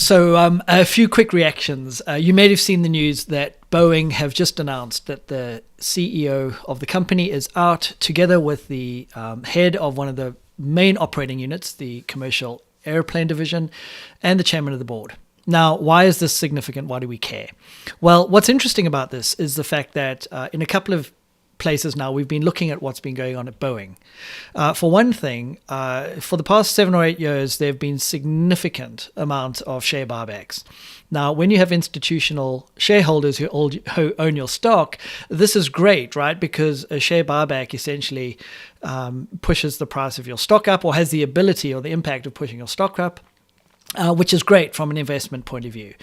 So a few quick reactions. You may have seen the news that Boeing have just announced that the CEO of the company is out, together with the head of one of the main operating units, the commercial airplane division, and the chairman of the board. Now, why is this significant? Why do we care? Well, what's interesting about this is the fact that in a couple of places now, we've been looking at what's been going on at Boeing. For one thing, for the past 7 or 8 years, there have been significant amounts of share buybacks. Now, when you have institutional shareholders who own your stock, this is great, right? Because a share buyback essentially pushes the price of your stock up, or has the ability or the impact of pushing your stock up. Which is great from an investment point of view.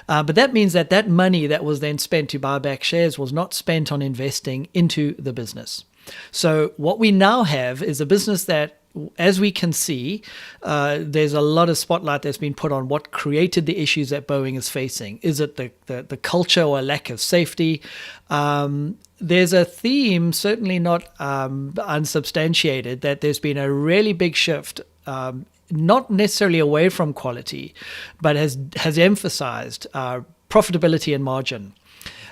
But that means that that money that was then spent to buy back shares was not spent on investing into the business. So what we now have is a business that, as we can see, there's a lot of spotlight that's been put on what created the issues that Boeing is facing. Is it the culture or a lack of safety? There's a theme, certainly not unsubstantiated, that there's been a really big shift, not necessarily away from quality, but has emphasized profitability and margin,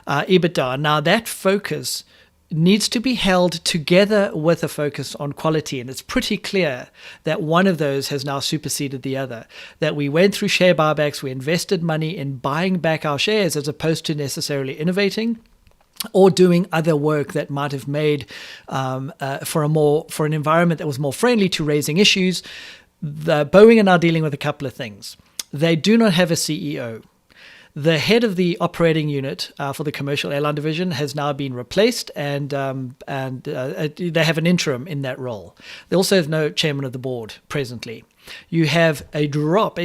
EBITDA. Now, that focus needs to be held together with a focus on quality. And it's pretty clear that one of those has now superseded the other, that we went through share buybacks, we invested money in buying back our shares as opposed to necessarily innovating or doing other work that might have made for an environment that was more friendly to raising issues. The Boeing are now dealing with a couple of things. They do not have a CEO. The head of the operating unit for the commercial airline division has now been replaced, and they have an interim in that role. They also have no chairman of the board presently. You have a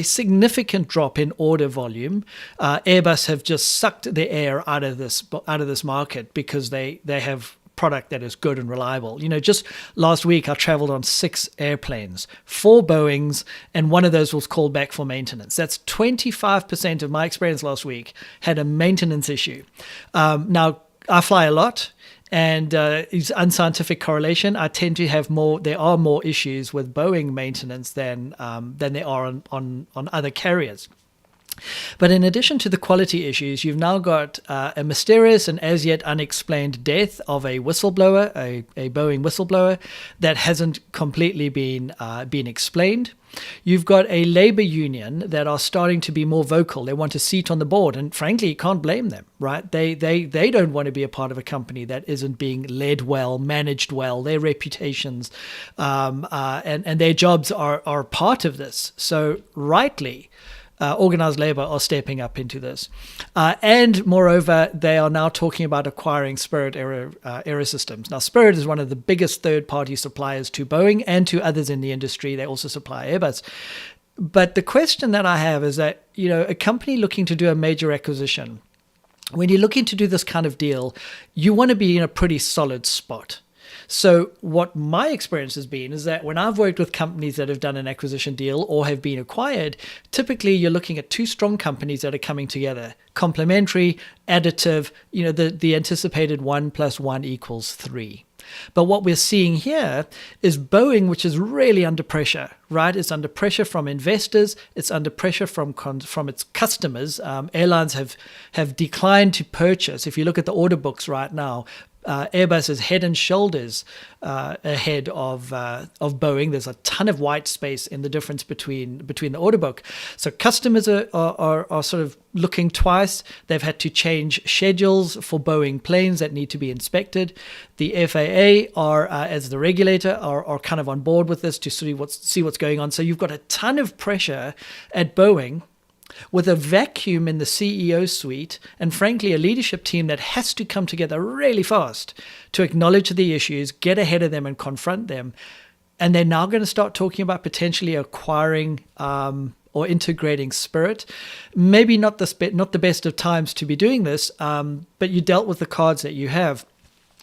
significant drop in order volume. Airbus have just sucked the air out of this market because they have product that is good and reliable. Just last week I traveled on 6 airplanes, 4 Boeings, and one of those was called back for maintenance. That's 25% of my experience last week had a maintenance issue. Now, I fly a lot, and it's unscientific correlation. I tend to have there are more issues with Boeing maintenance than there are on other carriers. But in addition to the quality issues, you've now got a mysterious and as yet unexplained death of a whistleblower, a Boeing whistleblower, that hasn't completely been explained. You've got a labor union that are starting to be more vocal. They want a seat on the board, and frankly, you can't blame them, right? They don't want to be a part of a company that isn't being led well, managed well. Their reputations and their jobs are part of this. So rightly, organized labor are stepping up into this. And moreover, they are now talking about acquiring Spirit Aerosystems. Now, Spirit is one of the biggest third-party suppliers to Boeing and to others in the industry. They also supply Airbus. But the question that I have is that, a company looking to do a major acquisition, when you're looking to do this kind of deal, you want to be in a pretty solid spot. So what my experience has been is that when I've worked with companies that have done an acquisition deal or have been acquired, typically you're looking at 2 strong companies that are coming together, complementary, additive, the anticipated 1 + 1 = 3. But what we're seeing here is Boeing, which is really under pressure, right? It's under pressure from investors. It's under pressure from its customers. Airlines have declined to purchase. If you look at the order books right now, Airbus is head and shoulders ahead of Boeing. There's a ton of white space in the difference between the order book. So customers are sort of looking twice. They've had to change schedules for Boeing planes that need to be inspected. The FAA are, as the regulator, are kind of on board with this to see what's going on. So you've got a ton of pressure at Boeing, with a vacuum in the CEO suite, and frankly, a leadership team that has to come together really fast to acknowledge the issues, get ahead of them, and confront them. And they're now going to start talking about potentially acquiring or integrating Spirit. Maybe not the best of times to be doing this, but you dealt with the cards that you have.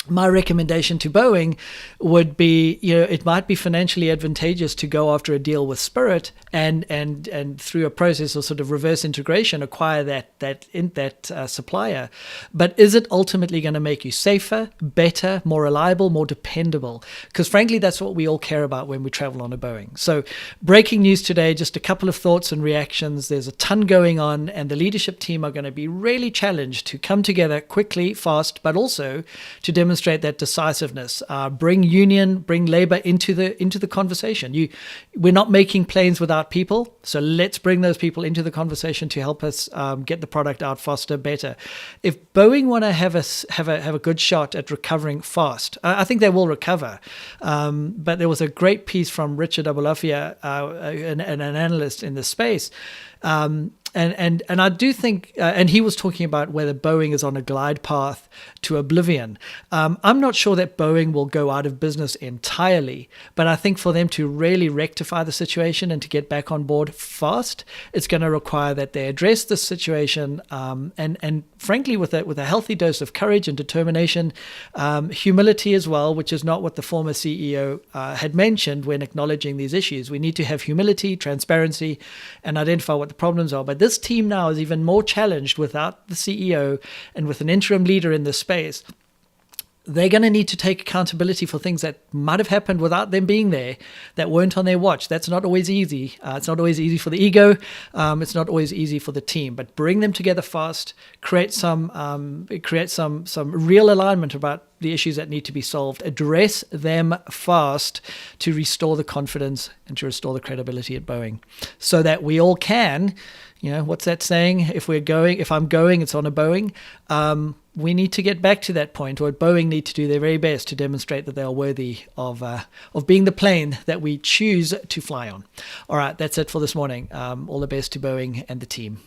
my recommendation to Boeing would be, it might be financially advantageous to go after a deal with Spirit and through a process of sort of reverse integration acquire that supplier. But is it ultimately going to make you safer, better, more reliable, more dependable? Because frankly, that's what we all care about when we travel on a Boeing. So breaking news today, just a couple of thoughts and reactions. There's a ton going on, and the leadership team are going to be really challenged to come together quickly, fast, but also to demonstrate that decisiveness, bring labor into the conversation. We're not making planes without people, so let's bring those people into the conversation to help us get the product out faster, better. If Boeing want to have a good shot at recovering fast, I think they will recover. But there was a great piece from Richard Abulafia, an analyst in the space. And I do think, and he was talking about whether Boeing is on a glide path to oblivion. I'm not sure that Boeing will go out of business entirely, but I think for them to really rectify the situation and to get back on board fast, it's going to require that they address this situation, and frankly, with a healthy dose of courage and determination, humility as well, which is not what the former CEO had mentioned when acknowledging these issues. We need to have humility, transparency, and identify what the problems are. But this team now is even more challenged without the CEO and with an interim leader in this space. They're going to need to take accountability for things that might have happened without them being there, that weren't on their watch. That's not always easy. It's not always easy for the ego. It's not always easy for the team. But bring them together fast. Create some real alignment about the issues that need to be solved. Address them fast to restore the confidence and to restore the credibility at Boeing, so that we all can. What's that saying? If I'm going, it's on a Boeing. We need to get back to that point, or Boeing need to do their very best to demonstrate that they are worthy of being the plane that we choose to fly on. All right, that's it for this morning. All the best to Boeing and the team.